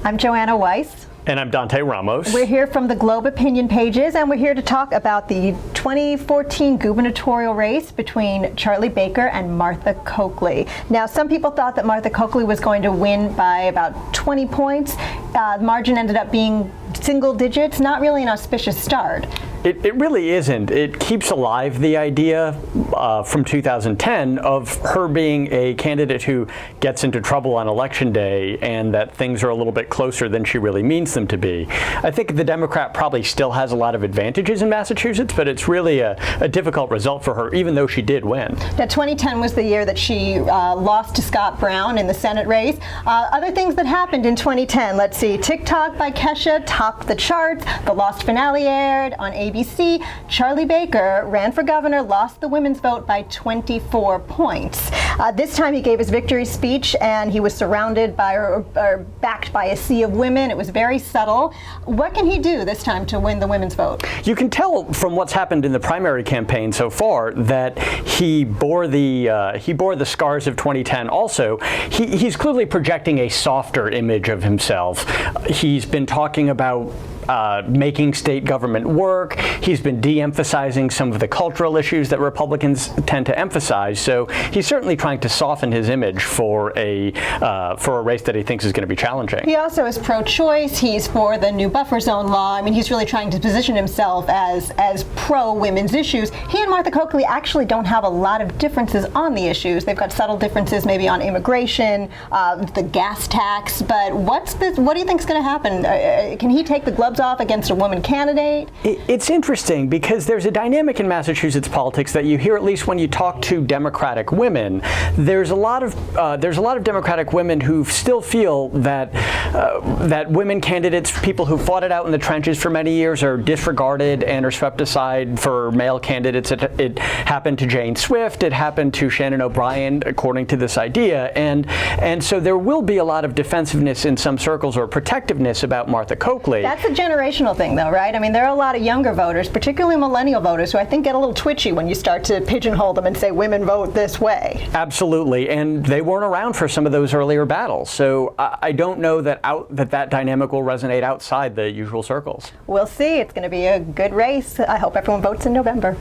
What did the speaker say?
I'm Joanna Weiss. And I'm Dante Ramos. We're here from the Globe Opinion Pages, and we're here to talk about the 2014 gubernatorial race between Charlie Baker and Martha Coakley. Now, some people thought that Martha Coakley was going to win by about 20 points. The margin ended up being single digits, not really an auspicious start. It really isn't. It keeps alive the idea from 2010 of her being a candidate who gets into trouble on election day and that things are a little bit closer than she really means them to be. I think the Democrat probably still has a lot of advantages in Massachusetts, but it's really a difficult result for her, even though she did win. Now, 2010 was the year that she lost to Scott Brown in the Senate race. Other things that happened in 2010, let's see, TikTok by Kesha topped the charts. The Lost finale aired on ABC. Charlie Baker ran for governor, lost the women's vote by 24 points. This time he gave his victory speech and he was surrounded by or backed by a sea of women. It was very subtle. What can he do this time to win the women's vote? You can tell from what's happened in the primary campaign so far that he bore the scars of 2010. Also, he's clearly projecting a softer image of himself. He's been talking about making state government work. He's been de-emphasizing some of the cultural issues that Republicans tend to emphasize. So he's certainly trying to soften his image for a race that he thinks is going to be challenging. He also is pro-choice. He's for the new buffer zone law. I mean, he's really trying to position himself as pro-women's issues. He and Martha Coakley actually don't have a lot of differences on the issues. They've got subtle differences maybe on immigration, the gas tax. But what do you think is going to happen? Can he take the gloves off against a woman candidate? It's interesting because there's a dynamic in Massachusetts politics that you hear, at least when you talk to Democratic women. There's a lot of Democratic women who still feel that women candidates, people who fought it out in the trenches for many years, are disregarded and are swept aside for male candidates. It happened to Jane Swift. It happened to Shannon O'Brien, according to this idea, and so there will be a lot of defensiveness in some circles or protectiveness about Martha Coakley. That's a generational thing, though, right? I mean, there are a lot of younger voters, particularly millennial voters, who I think get a little twitchy when you start to pigeonhole them and say women vote this way. Absolutely, and they weren't around for some of those earlier battles, so I don't know that that dynamic will resonate outside the usual circles. We'll see. It's going to be a good race. I hope everyone votes in November.